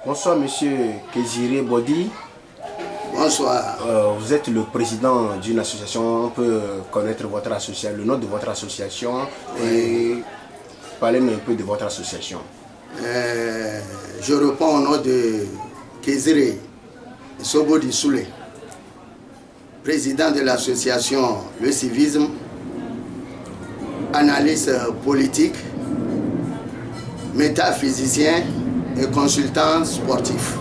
Bonsoir, monsieur Kéziré Bodi. Bonsoir. Vous êtes le président d'une association. On peut connaître votre association, le nom de votre association et parlez-nous un peu de votre association. Je réponds au nom de Kéziré Sobodi Soulé, président de l'association Le Civisme, analyste politique, métaphysicien et consultant sportif.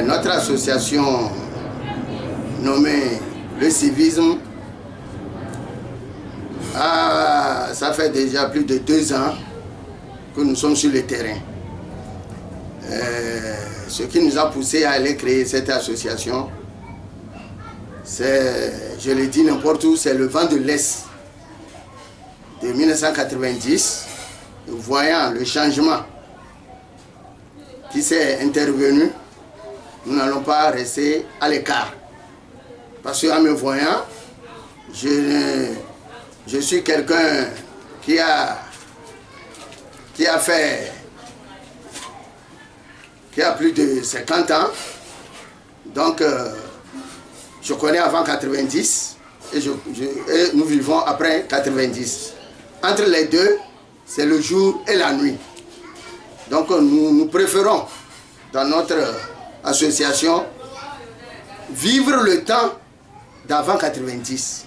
Notre association nommée Le Civisme, ça fait déjà plus de 2 ans que nous sommes sur le terrain. Ce qui nous a poussé à aller créer cette association, c'est, je le dis n'importe où, c'est le vent de l'Est de 1990, voyant le changement qui s'est intervenu, nous n'allons pas rester à l'écart. Parce qu'en me voyant, je suis quelqu'un qui a plus de 50 ans. Donc, je connais avant 90 et nous vivons après 90. Entre les deux, c'est le jour et la nuit. Donc nous préférons, dans notre association, vivre le temps d'avant 90.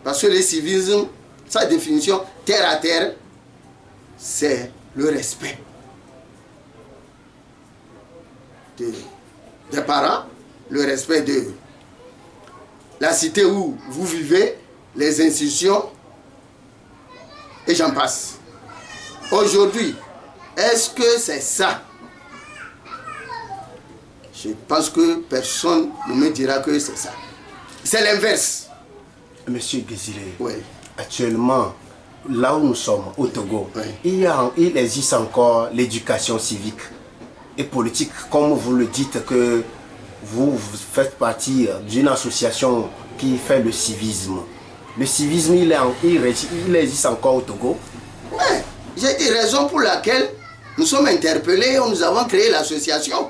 Parce que le civisme, sa définition terre à terre, c'est le respect des parents, le respect de la cité où vous vivez, les institutions, et j'en passe. Aujourd'hui, est-ce que c'est ça? Je pense que personne ne me dira que c'est ça. C'est l'inverse. Monsieur Kéziré, oui. Actuellement, là où nous sommes, au Togo, oui. il existe encore l'éducation civique et politique. Comme vous le dites, que vous faites partie d'une association qui fait le civisme. Le civisme, il existe encore au Togo? Oui. J'ai dit raison pour laquelle nous sommes interpellés et nous avons créé l'association.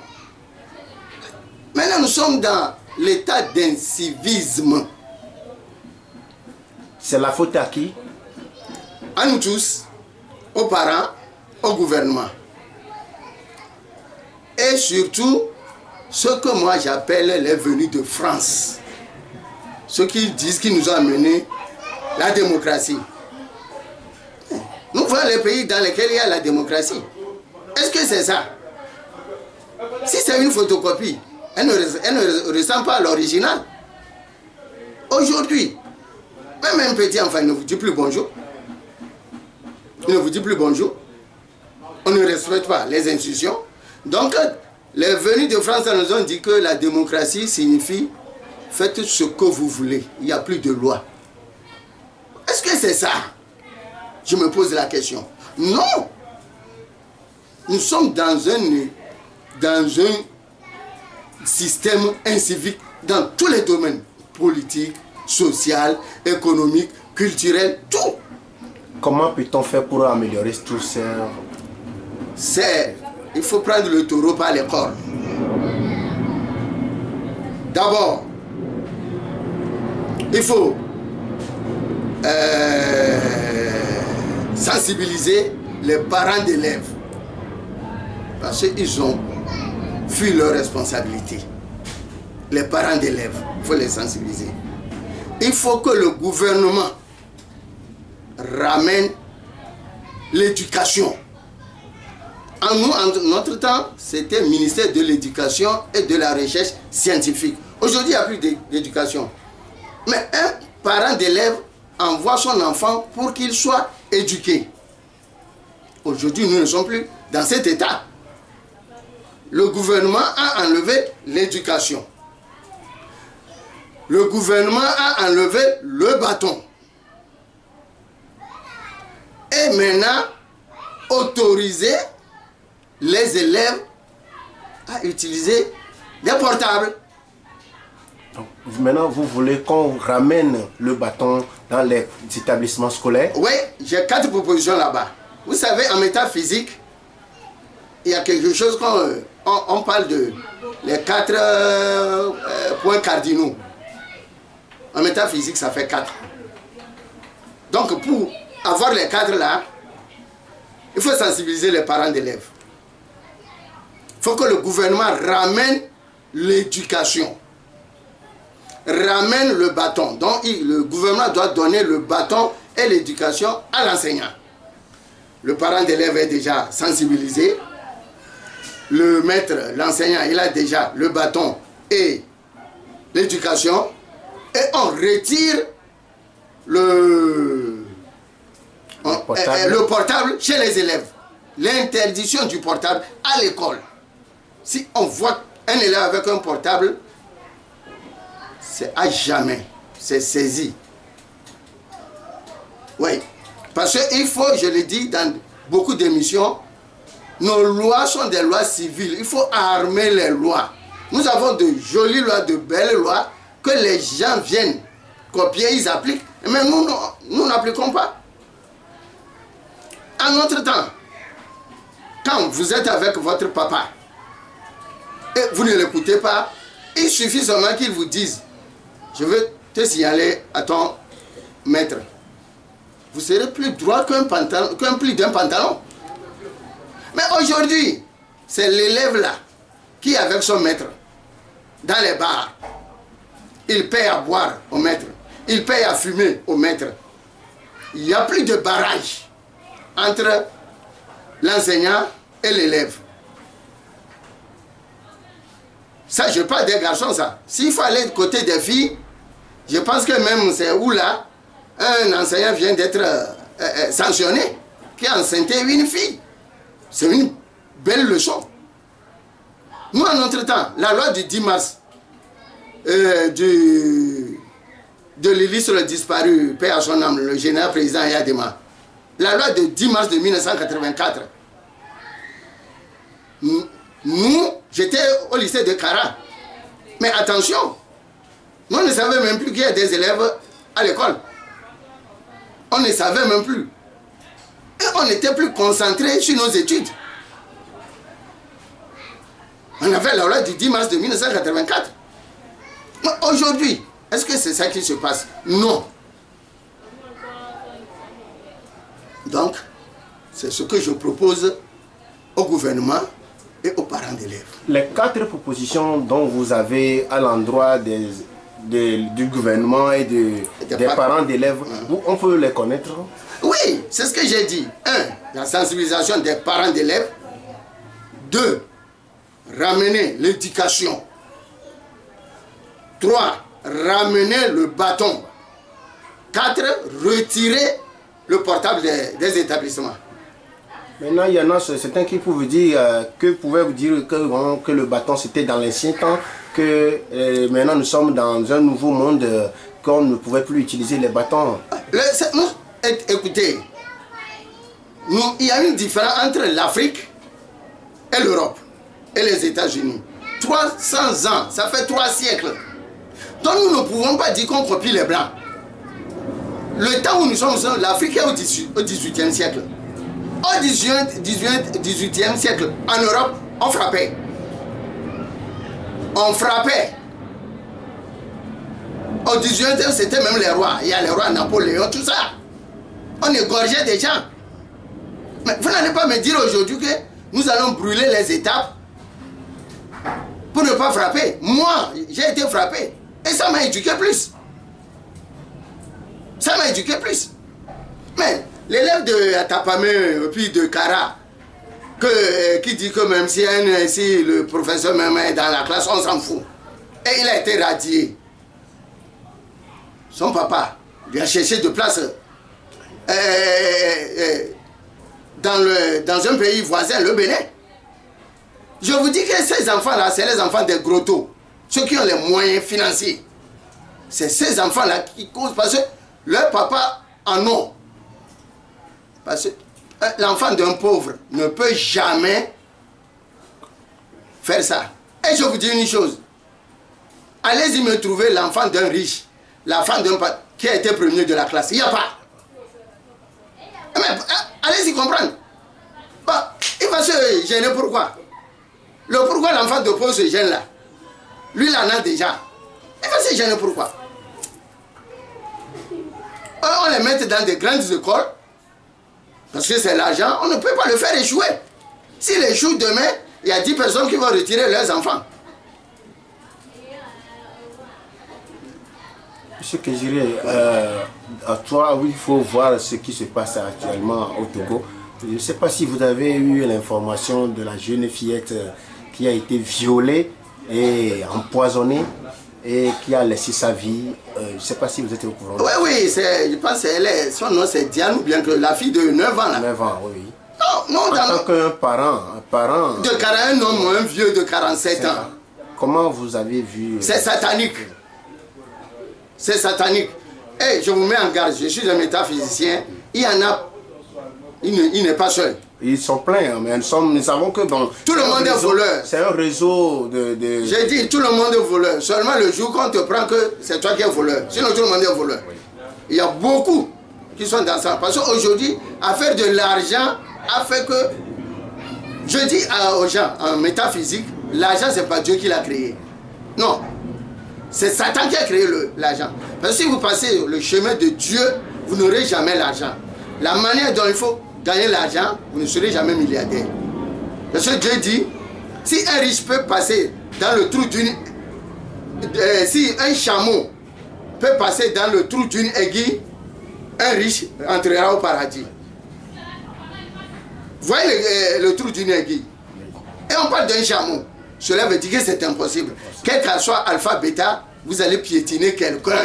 Maintenant, nous sommes dans l'état d'incivisme. C'est la faute à qui? À nous tous, aux parents, au gouvernement. Et surtout, ce que moi j'appelle les venus de France. Ceux qui disent qu'ils nous ont amené la démocratie. Nous voyons les pays dans lesquels il y a la démocratie. Est-ce que c'est ça? Si c'est une photocopie, elle ne ressemble pas à l'original. Aujourd'hui, même un petit enfant ne vous dit plus bonjour. Il ne vous dit plus bonjour. On ne respecte pas les institutions. Donc, les venus de France nous ont dit que la démocratie signifie faites ce que vous voulez. Il n'y a plus de loi. Est-ce que c'est ça? Je me pose la question. Non! Nous sommes dans un système incivique dans tous les domaines. Politique, social, économique, culturel, tout. Comment peut-on faire pour améliorer tout ça? Il faut prendre le taureau par les cornes. D'abord, il faut sensibiliser les parents d'élèves parce qu'ils ont fui leurs responsabilités. Les parents d'élèves, il faut les sensibiliser. Il faut que le gouvernement ramène l'éducation. En notre temps, c'était le ministère de l'Éducation et de la Recherche scientifique. Aujourd'hui, il n'y a plus d'éducation. Mais un parent d'élève envoie son enfant pour qu'il soit éduqué. Aujourd'hui, nous ne sommes plus dans cet état. Le gouvernement a enlevé l'éducation. Le gouvernement a enlevé le bâton. Et maintenant, autoriser les élèves à utiliser des portables. Donc, maintenant, vous voulez qu'on ramène le bâton dans les établissements scolaires? Oui, j'ai 4 propositions là-bas. Vous savez, en métaphysique, il y a quelque chose qu'on parle de les 4 points cardinaux. En métaphysique, ça fait 4. Donc, pour avoir les 4 là, il faut sensibiliser les parents d'élèves. Il faut que le gouvernement ramène l'éducation, ramène le bâton. Donc, le gouvernement doit donner le bâton et l'éducation à l'enseignant. Le parent d'élève est déjà sensibilisé. Le maître, l'enseignant, il a déjà le bâton et l'éducation. Et on retire le portable chez les élèves. L'interdiction du portable à l'école. Si on voit un élève avec un portable, c'est à jamais. C'est saisi. Oui. Parce qu'il faut, je le dis dans beaucoup d'émissions, nos lois sont des lois civiles. Il faut armer les lois. Nous avons de jolies lois, de belles lois que les gens viennent copier, ils appliquent. Mais nous n'appliquons pas. En notre temps, quand vous êtes avec votre papa et vous ne l'écoutez pas, il suffit seulement qu'il vous dise « Je veux te signaler à ton maître ». Vous serez plus droit qu'un pli d'un pantalon. Mais aujourd'hui, c'est l'élève là qui est avec son maître dans les bars. Il paye à boire au maître. Il paye à fumer au maître. Il n'y a plus de barrage entre l'enseignant et l'élève. Ça, je parle des garçons, ça. S'il faut aller du côté des filles, je pense que même c'est où là, un enseignant vient d'être sanctionné, qui a enceinté une fille. C'est une belle leçon. Nous, en notre temps, la loi du 10 mars de l'illustre disparu, paix à son âme, le général président Yadema, la loi de 10 mars de 1984, nous, j'étais au lycée de Kara. Mais attention, nous ne savions même plus qu'il y a des élèves à l'école. On ne savait même plus. Et on n'était plus concentré sur nos études. On avait la loi du 10 mars de 1984. Mais aujourd'hui, est-ce que c'est ça qui se passe? Non. Donc, c'est ce que je propose au gouvernement et aux parents d'élèves. Les 4 propositions dont vous avez à l'endroit du gouvernement et des parents d'élèves, on peut les connaître? Oui, c'est ce que j'ai dit. 1. La sensibilisation des parents d'élèves. 2. Ramener l'éducation. 3. Ramener le bâton. 4. Retirer le portable des établissements. Maintenant, il y en a certains qui pouvaient dire que le bâton c'était dans l'ancien temps, que maintenant nous sommes dans un nouveau monde, qu'on ne pouvait plus utiliser les bâtons. Écoutez, il y a une différence entre l'Afrique et l'Europe et les États-Unis. 300 ans, ça fait 3 siècles. Donc nous ne pouvons pas dire qu'on copie les Blancs. Le temps où nous sommes, l'Afrique est au 18e siècle. Au 18e siècle, en Europe, on frappait. On frappait. Au 18e, c'était même les rois. Il y a les rois Napoléon, tout ça. On égorgeait des gens. Mais vous n'allez pas me dire aujourd'hui que nous allons brûler les étapes pour ne pas frapper. Moi, j'ai été frappé. Et ça m'a éduqué plus. Ça m'a éduqué plus. Mais l'élève de Atapamé, puis de Kara, qui dit que même si le professeur même est dans la classe, on s'en fout. Et il a été radié. Son papa lui a cherché de place dans un pays voisin, le Bénin. Je vous dis que ces enfants-là, c'est les enfants des grottos. Ceux qui ont les moyens financiers. C'est ces enfants-là qui causent parce que leur papa en ont. Parce que l'enfant d'un pauvre ne peut jamais faire ça. Et je vous dis une chose. Allez-y me trouver l'enfant d'un riche, l'enfant d'un qui a été premier de la classe. Il n'y a pas. Mais allez-y comprendre. Bon, il va se gêner pourquoi? Le pourquoi l'enfant de pauvre se gêne là? Lui, il en a déjà. Il va se gêner pourquoi? On les met dans des grandes écoles, parce que c'est l'argent, on ne peut pas le faire échouer. S'il échoue demain, il y a 10 personnes qui vont retirer leurs enfants. Monsieur Kéziré, à toi, oui, il faut voir ce qui se passe actuellement au Togo. Je ne sais pas si vous avez eu l'information de la jeune fillette qui a été violée et empoisonnée et qui a laissé sa vie. Je ne sais pas si vous êtes au courant. Oui, oui, je pense que son nom c'est Diane, ou bien que la fille de 9 ans là. 9 ans, oui. Non, en tant qu'un parent de 41 ans, un vieux de 47 ans. Comment vous avez vu? C'est satanique. C'est satanique. Et je vous mets en garde, je suis un métaphysicien. Il y en a, il n'est pas seul. Ils sont pleins, mais nous savons que dans... Tout le monde est voleur. C'est un réseau de... J'ai dit, tout le monde est voleur. Seulement le jour qu'on te prend que c'est toi qui es voleur. Sinon, tout le monde est voleur. Oui. Il y a beaucoup qui sont dans ça. Parce qu'aujourd'hui, à faire de l'argent a fait que... Je dis aux gens, en métaphysique, l'argent, ce n'est pas Dieu qui l'a créé. Non. C'est Satan qui a créé l'argent. Parce que si vous passez le chemin de Dieu, vous n'aurez jamais l'argent. La manière dont il faut gagner l'argent, vous ne serez jamais milliardaire. Parce que Dieu dit, si un riche peut passer dans le trou d'une... si un chameau peut passer dans le trou d'une aiguille, un riche entrera au paradis. Voyez le trou d'une aiguille. Et on parle d'un chameau. Cela veut dire que c'est impossible. Quel qu'en soit alpha, bêta, vous allez piétiner quelqu'un.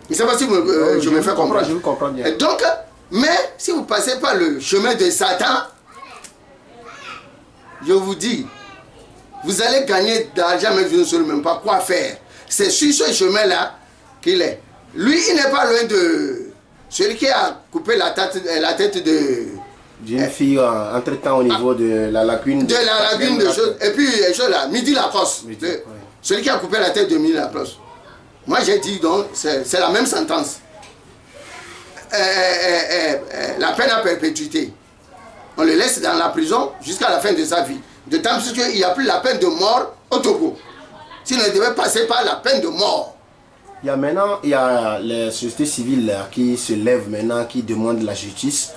Je ne sais pas si je me fais comprendre. Je vous comprends bien. Et donc, mais si vous passez par le chemin de Satan, je vous dis, vous allez gagner d'argent, mais vous ne saurez même pas quoi faire. C'est sur ce chemin-là qu'il est. Lui, il n'est pas loin de celui qui a coupé la tête de... d'une fille entre-temps au niveau de la lagune. De la lagune de choses. Et puis, là, Midi Lacoste. Celui qui a coupé la tête de Midi Lacoste. Moi, j'ai dit donc, c'est la même sentence. La peine à perpétuité. On le laisse dans la prison jusqu'à la fin de sa vie. De temps qu'il n'y a plus la peine de mort au Togo. Sinon, il devait passer par la peine de mort. Il y a les sociétés civiles qui se lèvent maintenant, qui demandent la justice.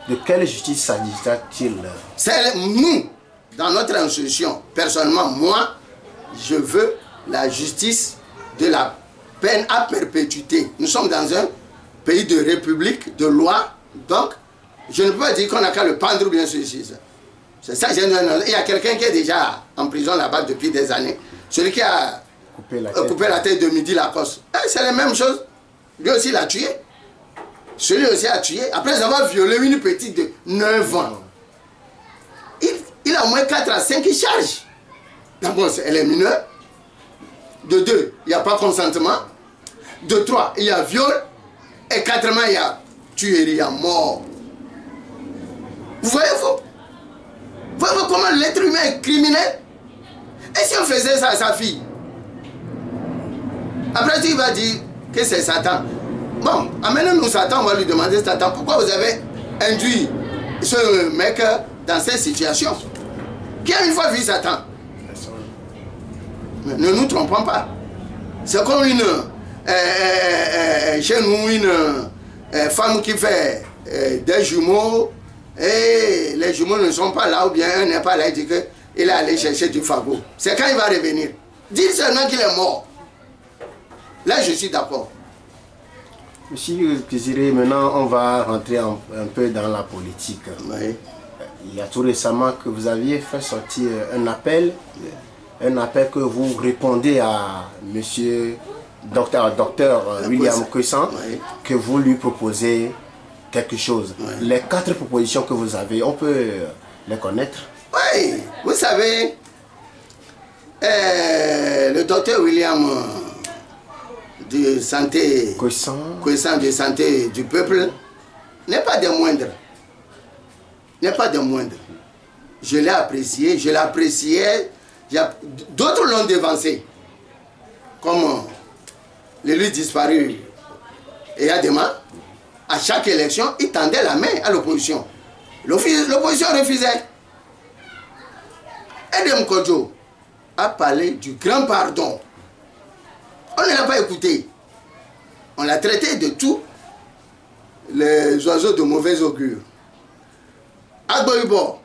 De quelle justice s'agit-il? C'est nous, dans notre institution. Personnellement, moi, je veux la justice de la peine à perpétuité. Nous sommes dans un pays de république, de loi. Donc, je ne peux pas dire qu'on n'a qu'à le pendre ou bien ceci. C'est ça, il y a quelqu'un qui est déjà en prison là-bas depuis des années. Celui qui a coupé la tête de Midi Lacoste. C'est la même chose. Lui aussi l'a tué. Celui aussi a tué. Après avoir violé une petite de 9 ans. Il a au moins 4 à 5 charges. D'abord, elle est mineure. De 2, il n'y a pas consentement. De 3, il y a viol. Et 4, il y a tuerie, il y a mort. Vous voyez-vous? Voyez-vous comment l'être humain est criminel? Et si on faisait ça à sa fille? Après, tu vas dire que c'est Satan. Bon, amenez-nous Satan, on va lui demander Satan, pourquoi vous avez induit ce mec dans cette situation? Qui a une fois vu Satan? Mais ne nous trompons pas. C'est comme chez nous, une femme qui fait des jumeaux, et les jumeaux ne sont pas là, ou bien un n'est pas là, il dit qu'il est allé chercher du fagot. C'est quand il va revenir. Dites seulement qu'il est mort. Là, je suis d'accord. Monsieur Kéziré, maintenant on va rentrer un peu dans la politique. Oui. Il y a tout récemment que vous aviez fait sortir un appel que vous répondez à monsieur docteur William Kwessan, oui, que vous lui proposez quelque chose. Oui. Les 4 propositions que vous avez, on peut les connaître? Oui, vous savez, le docteur William de santé, Kwessan de santé du peuple, n'est pas des moindres. N'est pas des moindres. Je l'ai apprécié, je l'appréciais. D'autres l'ont dévancé. Comme l'élu disparu et Adema, à chaque élection, il tendait la main à l'opposition. L'opposition refusait. Edem Kodjo a parlé du grand pardon. On ne l'a pas écouté. On l'a traité de tous les oiseaux de mauvais augure. Agboibo,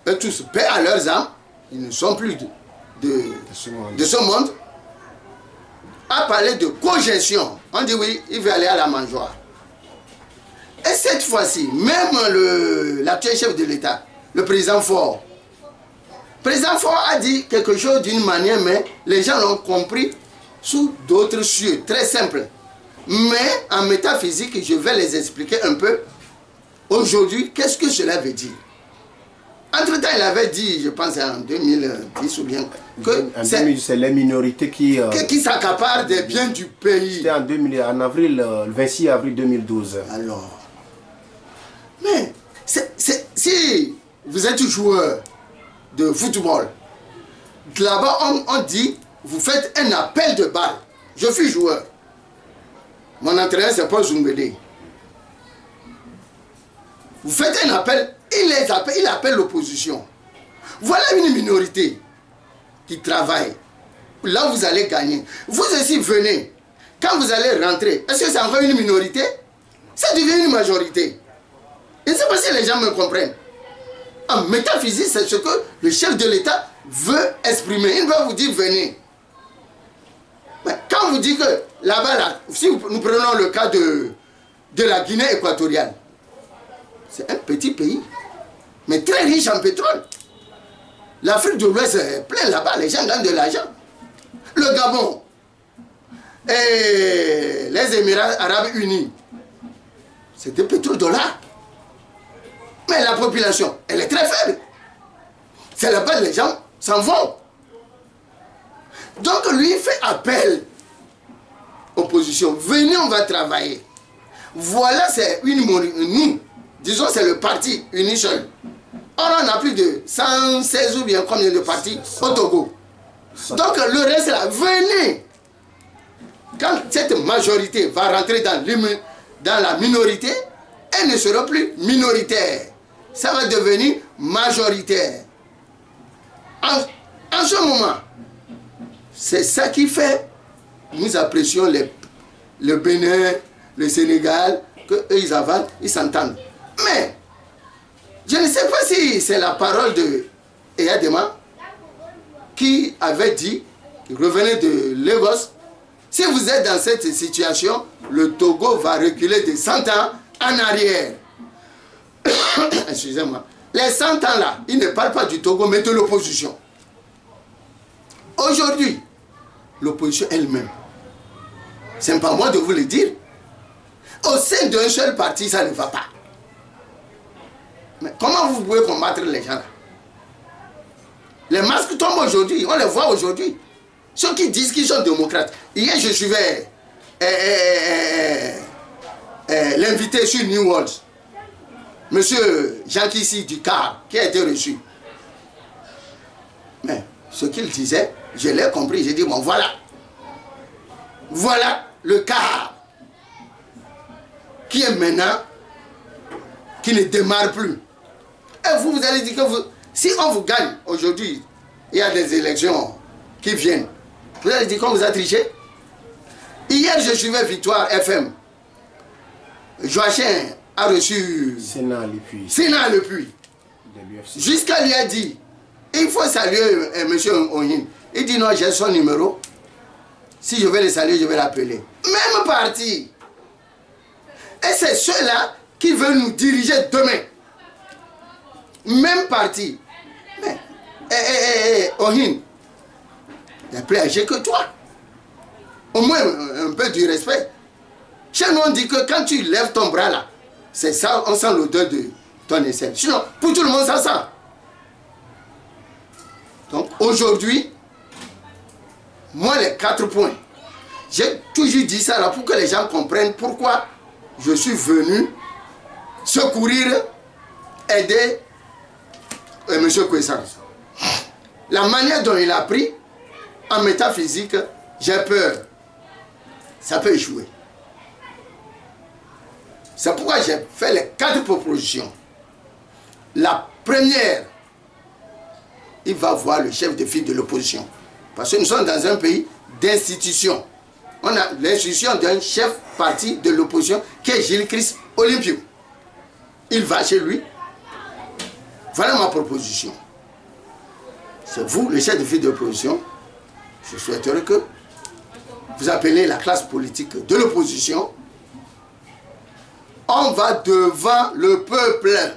eux tous, paix à leurs âmes, ils ne sont plus de ce monde, a parlé de cogestion. On dit oui, il veut aller à la mangeoire. Et cette fois-ci, même l'actuel chef de l'État, le président Faure, a dit quelque chose d'une manière, mais les gens l'ont compris sous d'autres cieux, très simple. Mais en métaphysique, je vais les expliquer un peu. Aujourd'hui, qu'est-ce que cela veut dire? Entre-temps, il avait dit, je pense en 2010 ou bien, que c'est les minorités qui s'accaparent des biens du pays. C'était en avril, le 26 avril 2012. Alors, mais si vous êtes joueur de football, là-bas on dit, vous faites un appel de balle. Je suis joueur. Mon entraîneur c'est Paul Zoumbédé. Vous faites un appel, il appelle l'opposition. Voilà une minorité qui travaille. Là vous allez gagner. Vous aussi venez. Quand vous allez rentrer, est-ce que c'est encore une minorité? Ça devient une majorité. Je ne sais pas si les gens me comprennent. En métaphysique, c'est ce que le chef de l'État veut exprimer. Il va vous dire venez. Mais quand vous dites que là-bas, si nous prenons le cas de la Guinée équatoriale, c'est un petit pays, mais très riche en pétrole. L'Afrique de l'Ouest est pleine là-bas, les gens gagnent de l'argent. Le Gabon et les Émirats arabes unis, c'est des pétrodollars. Mais la population, elle est très faible. C'est là-bas les gens s'en vont. Donc lui fait appel opposition. Venez, on va travailler. Voilà, c'est nous, disons c'est le parti uni seul. Or on a plus de 116 ou bien combien de partis au Togo. Donc le reste là, venez. Quand cette majorité va rentrer dans la minorité, elle ne sera plus minoritaire. Ça va devenir majoritaire. En ce moment, c'est ça qui fait, nous apprécions le Bénin, le Sénégal, qu'eux ils avalent, ils s'entendent. Mais, je ne sais pas si c'est la parole de Eyadema qui avait dit, qui revenait de Lagos, si vous êtes dans cette situation, le Togo va reculer de 100 ans en arrière. Excusez-moi. Les 100 ans là, ils ne parlent pas du Togo, mais de l'opposition. Aujourd'hui, l'opposition elle-même, c'est pas moi de vous le dire, au sein d'un seul parti, ça ne va pas. Mais comment vous pouvez combattre les gens là? Les masques tombent aujourd'hui, on les voit aujourd'hui. Ceux qui disent qu'ils sont démocrates. Hier, je suivais l'invité sur New World, Monsieur Jean Kissi du CAR, qui a été reçu. Mais ce qu'il disait, je l'ai compris. J'ai dit, bon voilà. Voilà le CAR qui est maintenant, qui ne démarre plus. Et vous allez dire que si on vous gagne aujourd'hui, il y a des élections qui viennent. Vous allez dire qu'on vous a triché. Hier, je suivais Victoire FM. Joachim a reçu Sénat Le Puy. Jusqu'à lui a dit, il faut saluer M. Onyin. Il dit non, j'ai son numéro. Si je vais le saluer, je vais l'appeler. Même parti. Et c'est ceux-là qui veulent nous diriger demain. Même parti. Mais, Onyin, il est plus âgé que toi. Au moins un peu du respect. Chez nous, on dit que quand tu lèves ton bras là, c'est ça, on sent l'odeur de ton aisselle. Sinon, pour tout le monde, ça sent. Donc aujourd'hui, moi les 4 points, j'ai toujours dit ça là pour que les gens comprennent pourquoi je suis venu secourir, aider M. Kwesang. La manière dont il a pris, en métaphysique, j'ai peur. Ça peut échouer. C'est pourquoi j'ai fait les 4 propositions. la première, il va voir le chef de file de l'opposition. Parce que nous sommes dans un pays d'institution. On a l'institution d'un chef parti de l'opposition qui est Gilles Christ Olympio. Il va chez lui. Voilà ma proposition. C'est vous, le chef de file de l'opposition. Je souhaiterais que vous appelez la classe politique de l'opposition. On va devant le peuple.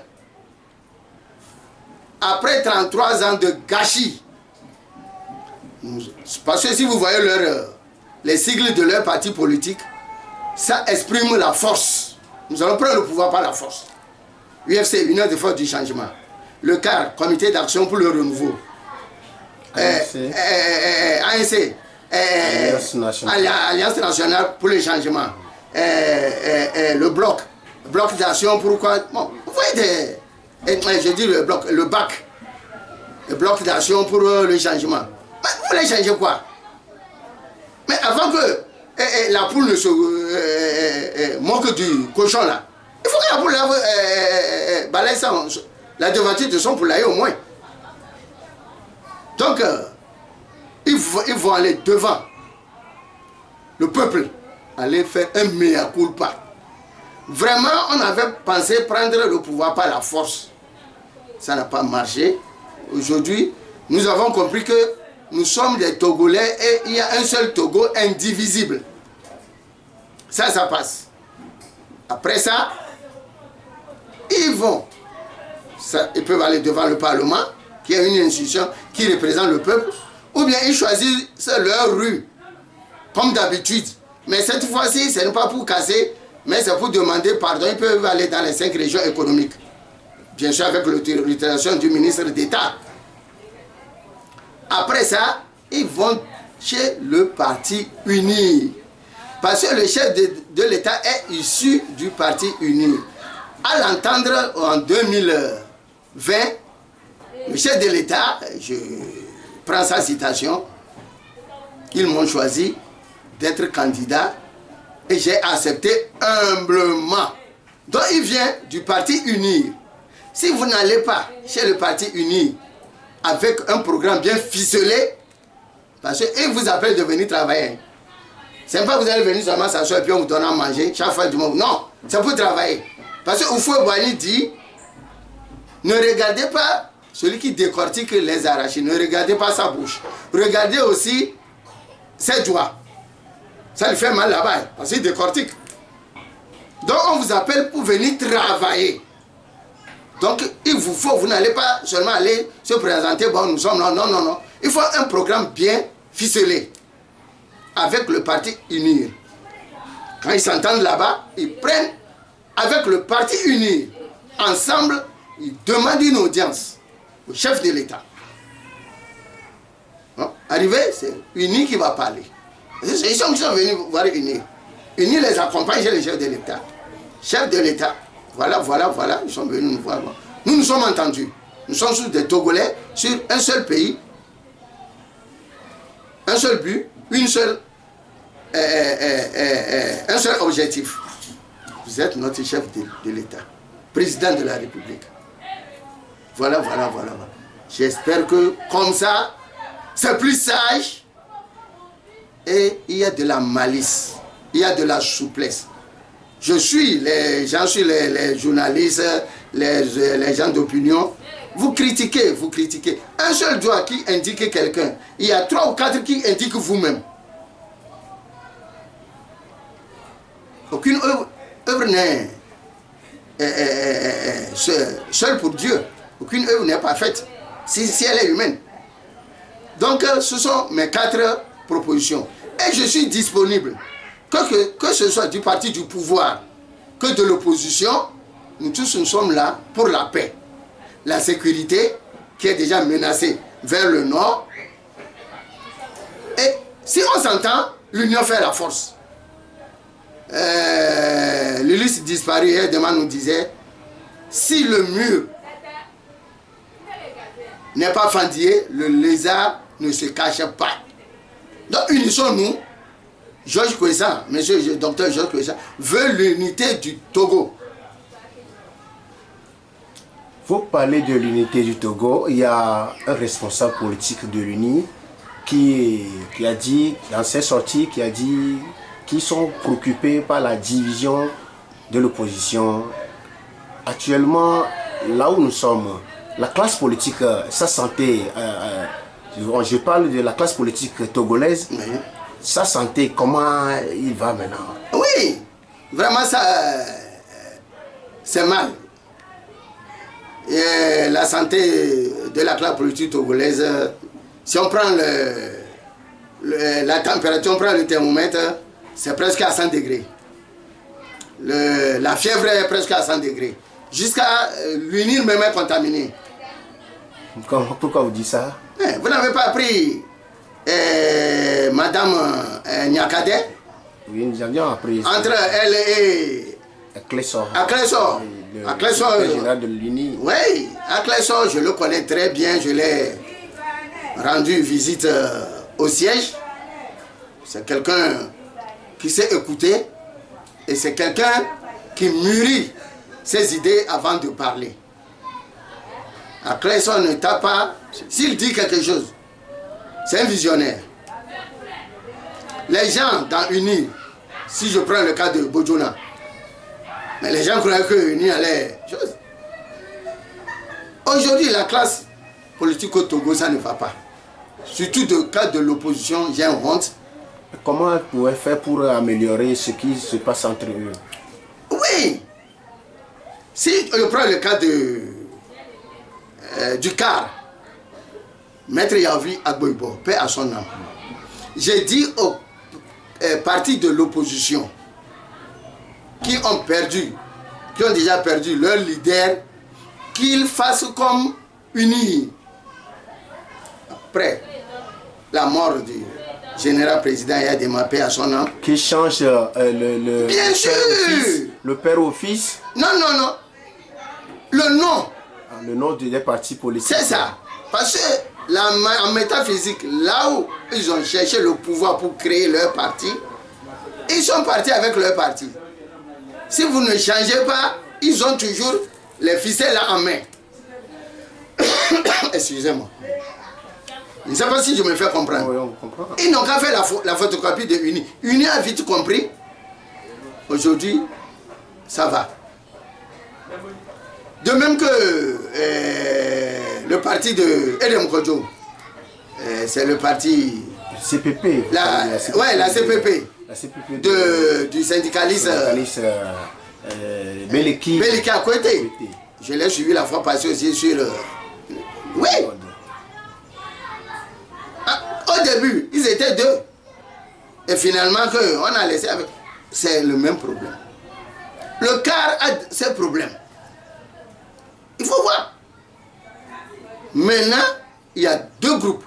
Après 33 ans de gâchis, parce que si vous voyez les sigles de leur parti politique, ça exprime la force. Nous allons prendre le pouvoir par la force. UFC, Union des forces du changement. Le CAR, Comité d'action pour le renouveau. ANC, Alliance nationale pour le changement. Le bloc d'action pour quoi? Bon, vous voyez je dis le BAC, le bloc d'action pour le changement. Mais vous voulez changer quoi? Mais avant que la poule ne se moque du cochon là, il faut que la poule balaye la devanture de son poulailler au moins. Donc, ils vont aller devant le peuple, aller faire un mea culpa. Vraiment, on avait pensé prendre le pouvoir par la force. Ça n'a pas marché. Aujourd'hui, nous avons compris que nous sommes des Togolais et il y a un seul Togo indivisible. Ça passe. Après ça, ils peuvent aller devant le Parlement, qui est une institution qui représente le peuple, ou bien ils choisissent leur rue, comme d'habitude. Mais cette fois-ci, ce n'est pas pour casser, mais c'est pour demander pardon. Ils peuvent aller dans les 5 régions économiques. Bien sûr, avec l'autorisation du ministre d'État. Après ça, ils vont chez le parti uni. Parce que le chef de l'État est issu du parti uni. À l'entendre en 2020, le chef de l'État, je prends sa citation, ils m'ont choisi d'être candidat et j'ai accepté humblement. Donc il vient du parti uni. Si vous n'allez pas chez le parti uni avec un programme bien ficelé, parce qu'ils vous appellent de venir travailler. C'est pas que vous allez venir seulement s'asseoir et puis on vous donne à manger chaque fois du monde. Non, c'est pour travailler. Parce que Oufou Boigny dit, ne regardez pas celui qui décortique les arachides, ne regardez pas sa bouche. Regardez aussi ses doigts. Ça lui fait mal là-bas, parce qu'il décortique. Donc on vous appelle pour venir travailler. Donc il vous faut, vous n'allez pas seulement aller se présenter, bon nous sommes là, non, non, non. Il faut un programme bien ficelé avec le parti uni. Quand ils s'entendent là-bas, ils prennent avec le parti uni. Ensemble, ils demandent une audience au chef de l'État. Bon, arrivé, c'est Uni qui va parler. Ils sont venus voir Uni. Uni les accompagne chez le chef de l'État. Chef de l'État, voilà, ils sont venus nous voir. Nous nous sommes entendus. Nous sommes tous des Togolais sur un seul pays, un seul but, un seul objectif. Vous êtes notre chef de l'État, président de la République. Voilà. J'espère que comme ça, c'est plus sage et il y a de la malice, il y a de la souplesse. J'en suis les journalistes, les gens d'opinion. Vous critiquez. Un seul doigt qui indique quelqu'un. Il y a 3 ou 4 qui indiquent vous-même. Aucune œuvre n'est seule pour Dieu. Aucune œuvre n'est parfaite si elle est humaine. Donc ce sont mes 4 propositions. Et je suis disponible. Que ce soit du parti du pouvoir que de l'opposition, nous tous nous sommes là pour la paix. La sécurité qui est déjà menacée vers le nord. Et si on s'entend, l'union fait la force. L'Ulysse disparu hier demain nous disait, si le mur n'est pas fendillé, le lézard ne se cache pas. Donc unissons-nous. Georges Kwesa, monsieur le docteur Georges Kwesa, veut l'unité du Togo. Vous parlez de l'unité du Togo. Il y a un responsable politique de l'UNI qui a dit, dans ses sorties, qui a dit qu'ils sont préoccupés par la division de l'opposition. Actuellement, là où nous sommes, la classe politique, sa santé, je parle de la classe politique togolaise, sa santé, comment il va maintenant? Oui, vraiment ça, c'est mal. Et la santé de la classe politique togolaise, si on prend la température, on prend le thermomètre, c'est presque à 100 degrés. La fièvre est presque à 100 degrés. Jusqu'à l'unir même est contaminé. Pourquoi vous dites ça? Vous n'avez pas appris Madame Nyakade? Oui, nous avions appris. Entre elle et Clessor. Le général de l'UNI. Oui, Clessor, je le connais très bien. Je l'ai rendu visite au siège. C'est quelqu'un qui sait écouter. Et c'est quelqu'un qui mûrit ses idées avant de parler. Clessor ne tape pas. S'il dit quelque chose, c'est un visionnaire. Les gens dans UNI, si je prends le cas de Bojona, mais les gens croyaient que UNI allait... Aujourd'hui, la classe politique au Togo, ça ne va pas. Surtout dans le cas de l'opposition, j'ai honte. Comment on pourrait faire pour améliorer ce qui se passe entre eux? Oui. Si je prends le cas du CAR, Maître Yavi Agboibo, paix à son âme. J'ai dit aux partis de l'opposition qui ont déjà perdu leur leader, qu'ils fassent comme unis. Après la mort du général président Yadema, paix à son âme. Qui change Bien sûr. Le père au fils? Non. Le nom. Le nom des partis politiques. C'est ça. Parce que en métaphysique, là où ils ont cherché le pouvoir pour créer leur parti, ils sont partis avec leur parti. Si vous ne changez pas, ils ont toujours les ficelles là en main. Excusez-moi. Je ne sais pas si je me fais comprendre. Oui, on comprend. Ils n'ont qu'à faire la photocopie de UNI. UNI a vite compris. Aujourd'hui, ça va. De même que le parti de Edem Kodjo, c'est le parti... CPP. La CPP. La CPP du syndicaliste Beleki à côté. Je l'ai suivi la fois passée aussi sur... Oui. Au début, ils étaient deux. Et finalement, on a laissé avec... C'est le même problème. Le CAR a ses problèmes. Il faut voir. Maintenant, il y a deux groupes.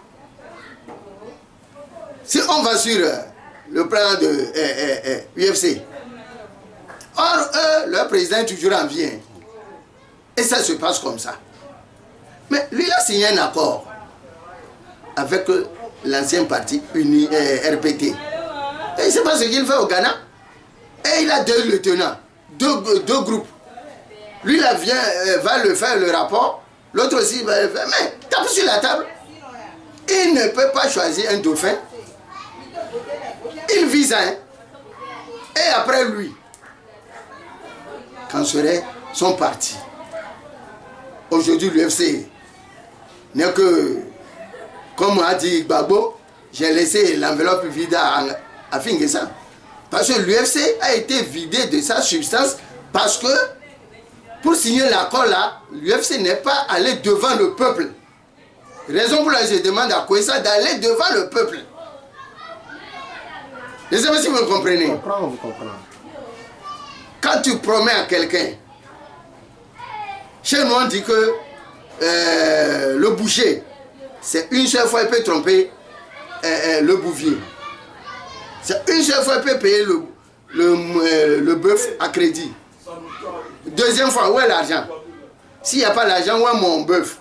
Si on va sur le plan de UFC, or eux, leur président est toujours en vie. Et ça se passe comme ça. Mais lui, il a signé un accord avec l'ancien parti RPT. Et il ne sait pas ce qu'il fait au Ghana. Et il a deux lieutenants, deux groupes. Lui, là, va le faire le rapport. L'autre aussi va le faire. Mais tape sur la table. Il ne peut pas choisir un dauphin. Il vise un. Et après lui, quand serait son parti. Aujourd'hui, l'UFC n'est que, comme a dit Gbagbo, j'ai laissé l'enveloppe vide à Finguessan. Parce que l'UFC a été vidé de sa substance parce que pour signer l'accord là, l'UFC n'est pas allé devant le peuple. Raison pour laquelle je demande à Kwesa d'aller devant le peuple. Je ne sais pas si vous me comprenez. Je comprends, vous comprenez. Quand tu promets à quelqu'un, chez nous on dit que le boucher, c'est une seule fois il peut tromper le bouvier. C'est une seule fois il peut payer le bœuf à crédit. Deuxième fois, où est l'argent? S'il n'y a pas l'argent, où est mon bœuf?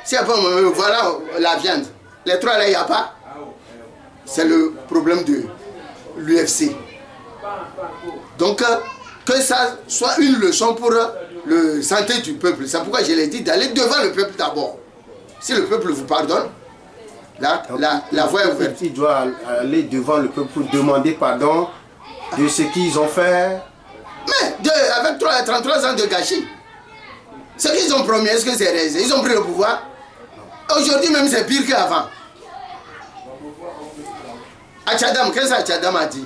S'il n'y a pas mon bœuf, voilà la viande. Les trois là, il n'y a pas. C'est le problème de l'UFC. Donc, que ça soit une leçon pour le santé du peuple. C'est pourquoi je l'ai dit d'aller devant le peuple d'abord. Si le peuple vous pardonne, la voie est ouverte. Il doit aller devant le peuple pour demander pardon de ce qu'ils ont fait. Mais avec 33 ans de gâchis, ce qu'ils ont promis, est-ce que c'est réalisé? Ils ont pris le pouvoir. Aujourd'hui même c'est pire qu'avant. Achadam, qu'est-ce qu'Achadam a dit?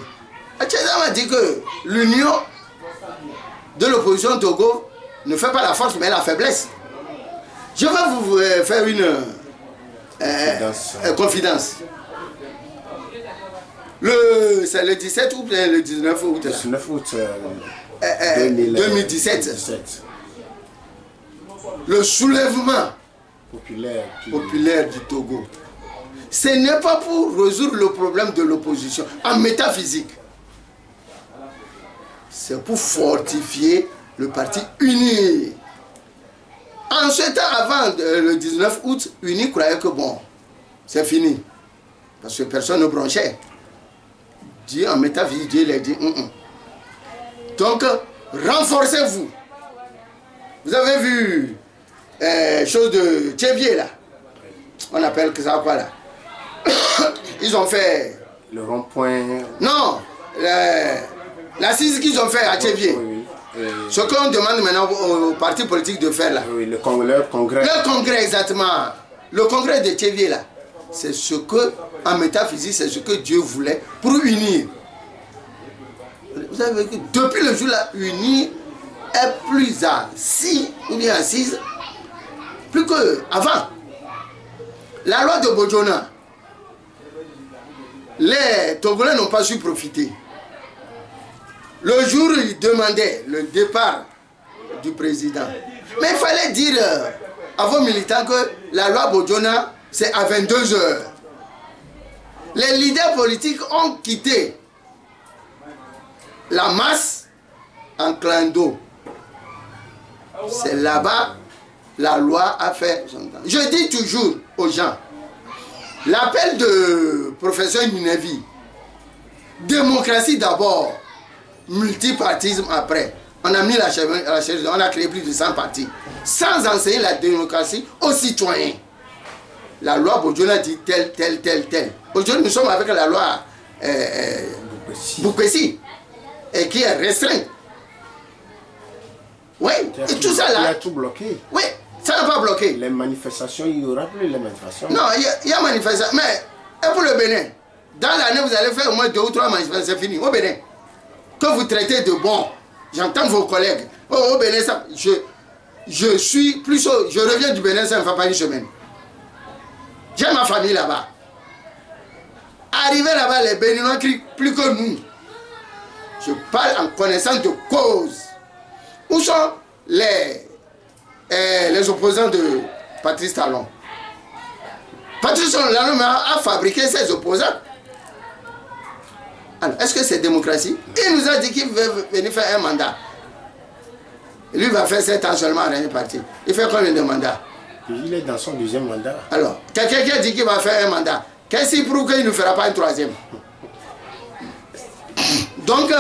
Achadam a dit que l'union de l'opposition Togo ne fait pas la force mais la faiblesse. Je vais vous faire une confidence. C'est le 17 ou bien le 19 août? 19 août 2017. Le soulèvement populaire du Togo. Ce n'est pas pour résoudre le problème de l'opposition en métaphysique. C'est pour fortifier le parti uni. En ce temps, avant le 19 août, Uni croyait que bon, c'est fini. Parce que personne ne bronchait. Dieu en métaphysique, Dieu l'a dit. Donc, renforcez-vous. Vous avez vu chose de Tchévier là. On appelle que ça quoi là. Ils ont fait... Le rond-point... Non, l'assise qu'ils ont fait à Tchévier. Ce qu'on demande maintenant aux partis politiques de faire là. Oui, le congrès. Le congrès, exactement. Le congrès de Tchévier là. C'est ce que, en métaphysique, c'est ce que Dieu voulait pour unir. Vous savez que depuis le jour là, unir est plus assis ou bien assise plus qu'avant. La loi de Bojona, les Togolais n'ont pas su profiter. Le jour où ils demandaient le départ du président, mais il fallait dire à vos militants que la loi Bojona, c'est à 22 h. Les leaders politiques ont quitté la masse en clando d'eau. C'est là-bas la loi a fait son temps. Je dis toujours aux gens, l'appel de professeur Ninevi, démocratie d'abord, multipartisme après. On a mis la chaise, on a créé plus de 100 partis, sans enseigner la démocratie aux citoyens. La loi Bojona dit tel. Aujourd'hui, nous sommes avec la loi Boukessi, et qui est restreinte. Oui, et tout ça là. Il a tout bloqué. Oui, ça n'a pas bloqué. Les manifestations, il y aura plus les manifestations. Non, il y a manifestation. Mais, et pour le Bénin, dans l'année, vous allez faire au moins 2 ou 3 manifestations, c'est fini. Au Bénin, que vous traitez de bon, j'entends vos collègues. Au Bénin, ça, je suis plus chaud. Je reviens du Bénin, ça ne fait pas une semaine. J'ai ma famille là-bas. Arrivé là-bas, les Béninois crient plus que nous. Je parle en connaissance de cause. Où sont les opposants de Patrice Talon? Patrice Talon a fabriqué ses opposants. Alors, est-ce que c'est démocratie? Il nous a dit qu'il veut venir faire un mandat. Lui va faire 7 ans seulement à rien parti. Il fait combien de mandats? Il est dans son 2e mandat. Alors, quelqu'un qui a dit qu'il va faire un mandat, qu'est-ce qu'il prouve qu'il ne fera pas un 3e? Donc,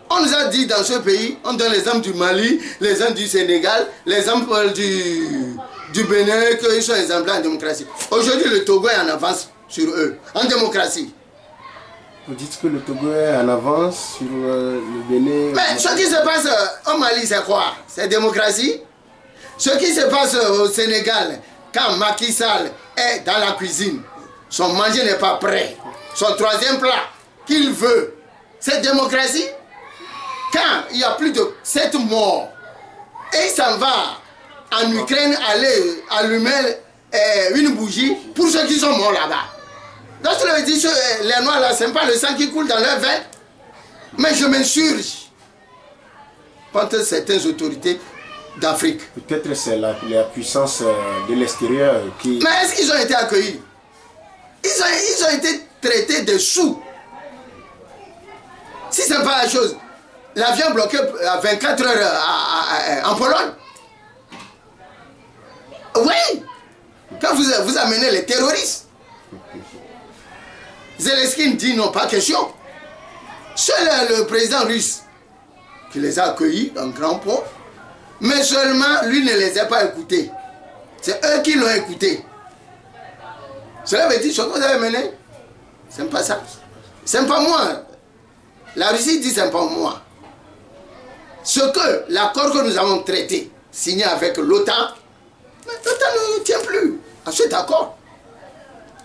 on nous a dit dans ce pays, on donne l'exemple du Mali, l'exemple du Sénégal, l'exemple du Bénin, qu'ils sont exemplaires en démocratie. Aujourd'hui, le Togo est en avance sur eux, en démocratie. Vous dites que le Togo est en avance sur le Bénin. Mais ce qui se passe au Mali, c'est quoi? C'est démocratie. Ce qui se passe au Sénégal, quand Macky Sall est dans la cuisine, son manger n'est pas prêt, son 3e plat qu'il veut, c'est démocratie. Quand il y a plus de 7 morts, et il s'en va en Ukraine aller allumer une bougie pour ceux qui sont morts là-bas. Donc je leur dis, les Noirs là, ce n'est pas le sang qui coule dans leur veine, mais je m'insurge contre certaines autorités d'Afrique. Peut-être c'est la puissance de l'extérieur qui... Mais est-ce qu'ils ont été accueillis? Ils ont été traités de sous. Si ce n'est pas la chose, l'avion bloqué à 24 heures en Pologne. Oui, quand vous amenez les terroristes. Zelensky dit non, pas question. Seul le président russe qui les a accueillis en grand pont. Mais seulement, lui ne les a pas écoutés. C'est eux qui l'ont écouté. Cela veut dire ce que vous avez mené. C'est pas ça. C'est pas moi. La Russie dit c'est pas moi. Ce que l'accord que nous avons traité, signé avec l'OTAN, l'OTAN ne tient plus à cet accord.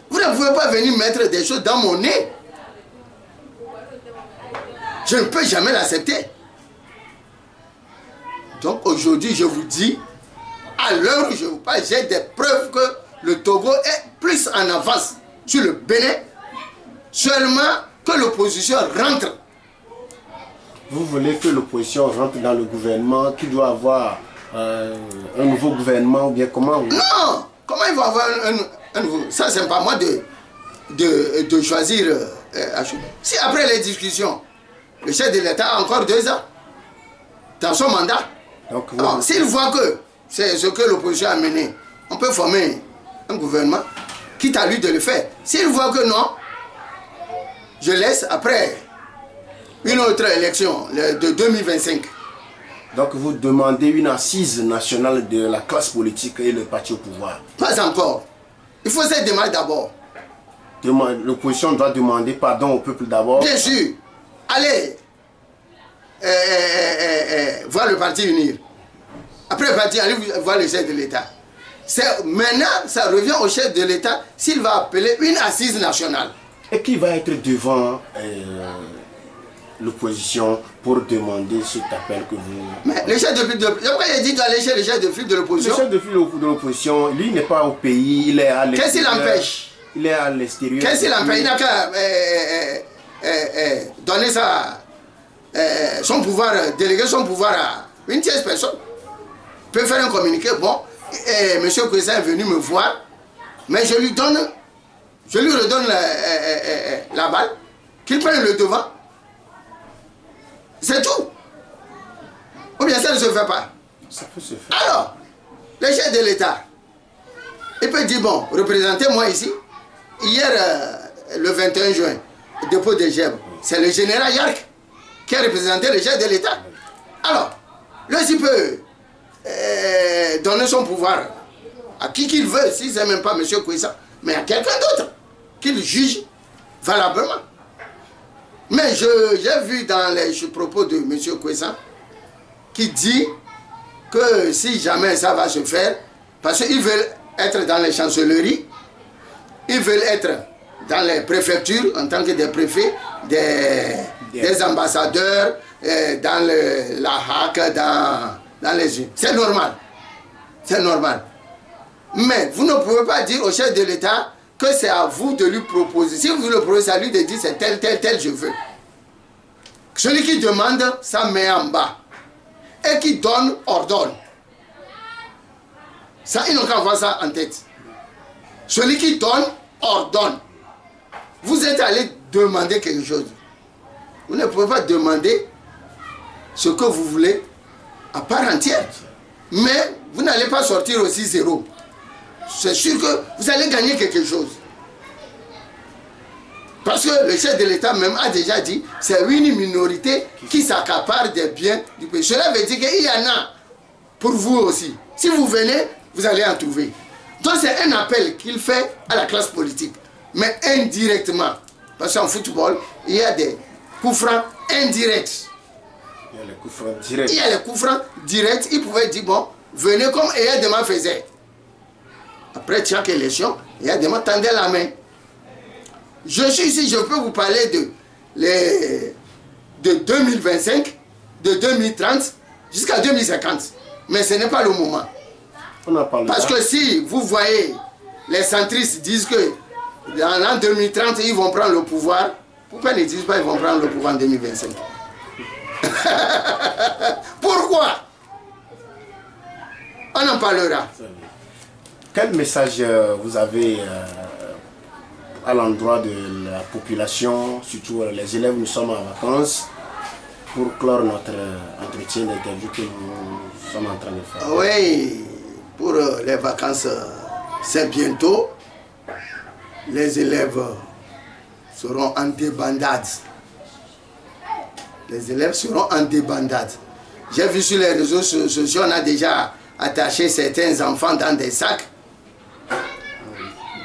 Vous ne pouvez pas venir mettre des choses dans mon nez. Je ne peux jamais l'accepter. Donc aujourd'hui, je vous dis, à l'heure où je vous parle, j'ai des preuves que le Togo est plus en avance sur le Bénin, seulement que l'opposition rentre. Vous voulez que l'opposition rentre dans le gouvernement, qui doit avoir un nouveau gouvernement ou bien comment? Non! Comment il va avoir un nouveau? Ça, c'est pas moi de choisir. Si après les discussions, le chef de l'État a encore 2 ans dans son mandat, s'il voit que c'est ce que l'opposition a mené, on peut former un gouvernement, quitte à lui de le faire. S'il voit que non, je laisse après une autre élection de 2025. Donc vous demandez une assise nationale de la classe politique et le parti au pouvoir? Pas encore. Il faut cette démarche d'abord. L'opposition doit demander pardon au peuple d'abord? Bien sûr. Allez voir le parti unir. Après le parti, allez voir le chef de l'État. Maintenant, ça revient au chef de l'État s'il va appeler une assise nationale. Et qui va être devant l'opposition pour demander cet appel que vous... Mais le chef de file de l'opposition, pourquoi il dit d'aller chez le chef de file de l'opposition? Le chef de file de l'opposition, lui n'est pas au pays, il est à l'extérieur. Qu'est-ce qui l'empêche? Il est à l'extérieur. Qu'est-ce qui l'empêche? Il n'a qu'à donner son pouvoir, déléguer son pouvoir à une tierce personne. Il peut faire un communiqué. Bon, M. Kwesa est venu me voir, mais je lui redonne la balle, qu'il prenne le devant. C'est tout. Ou bien ça ne se fait pas. Ça peut se faire. Alors, le chef de l'État, il peut dire, bon, représentez-moi ici. Hier, le 21 juin, dépôt de GEM, c'est le général Yark qui a représenté le chef de l'État. Alors, lui aussi peut donner son pouvoir à qui qu'il veut, si ce n'est même pas M. Kwesa, mais à quelqu'un d'autre qu'il juge valablement. Mais j'ai vu dans les propos de M. Kwesa qui dit que si jamais ça va se faire, parce qu'ils veulent être dans les chancelleries, ils veulent être dans les préfectures en tant que des préfets, des ambassadeurs, dans la HAC, dans les îles. C'est normal. C'est normal. Mais vous ne pouvez pas dire au chef de l'État que c'est à vous de lui proposer. Si vous le proposez à lui de dire c'est tel, tel, tel, je veux. Celui qui demande, ça met en bas. Et qui donne, ordonne. Ça, ils n'ont qu'à avoir ça en tête. Celui qui donne, ordonne. Vous êtes allé demander quelque chose. Vous ne pouvez pas demander ce que vous voulez à part entière. Mais vous n'allez pas sortir aussi zéro. C'est sûr que vous allez gagner quelque chose. Parce que le chef de l'État même a déjà dit c'est une minorité qui s'accapare des biens du pays. Cela veut dire qu'il y en a pour vous aussi. Si vous venez, vous allez en trouver. Donc c'est un appel qu'il fait à la classe politique. Mais indirectement. Parce qu'en football, il y a des coups francs indirects. Il y a les coups francs directs. Il y a les coups francs directs. Il pouvait dire, bon, venez comme Eyadema faisait. Après chaque élection, Eyadema tendait la main. Je suis ici, je peux vous parler de 2025, de 2030, jusqu'à 2050. Mais ce n'est pas le moment. Parce que si vous voyez, les centristes disent que dans l'an 2030, ils vont prendre le pouvoir. Pourquoi ils ne disent pas qu'ils vont prendre le pouvoir en 2025? Pourquoi? On en parlera. Quel message vous avez à l'endroit de la population, surtout les élèves? Nous sommes en vacances, pour clore notre entretien d'interview que nous sommes en train de faire. Oui, pour les vacances, c'est bientôt. Les élèves seront en débandade. Les élèves seront en débandade. J'ai vu sur les réseaux sociaux, on a déjà attaché certains enfants dans des sacs.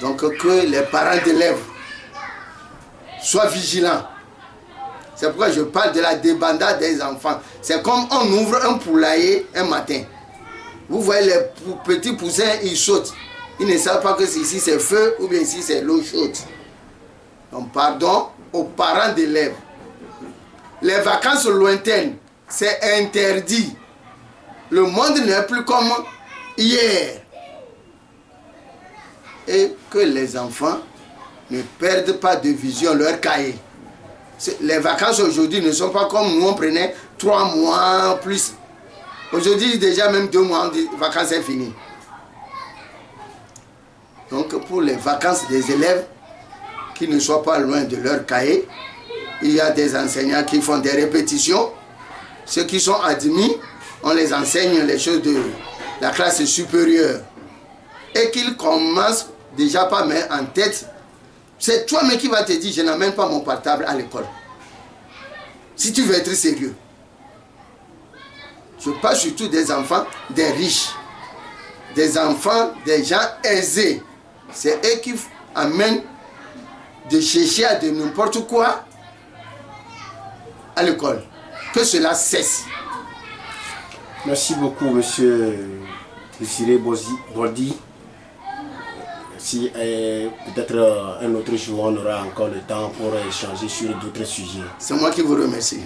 Donc que les parents d'élèves soient vigilants. C'est pourquoi je parle de la débandade des enfants. C'est comme on ouvre un poulailler un matin. Vous voyez les petits poussins, ils sautent. Ils ne savent pas que ici c'est feu ou bien ici c'est l'eau chaude. Donc pardon aux parents d'élèves. Les vacances lointaines, c'est interdit. Le monde n'est plus comme hier. Et que les enfants ne perdent pas de vision leur cahier. Les vacances aujourd'hui ne sont pas comme nous, on prenait 3 mois plus. Aujourd'hui, déjà même 2 mois, les vacances sont finies. Donc pour les vacances des élèves, qui ne soient pas loin de leur cahier, il y a des enseignants qui font des répétitions. Ceux qui sont admis, on les enseigne les choses de la classe supérieure. Et qu'ils commencent déjà par mettre en tête. C'est toi-même qui va te dire, je n'amène pas mon portable à l'école. Si tu veux être sérieux. Je parle surtout des enfants des riches. Des enfants des gens aisés. C'est eux qui amènent de chercher à de n'importe quoi à l'école. Que cela cesse. Merci beaucoup, monsieur Désiré Boldi. Si peut-être un autre jour, on aura encore le temps pour échanger sur d'autres sujets. C'est moi qui vous remercie.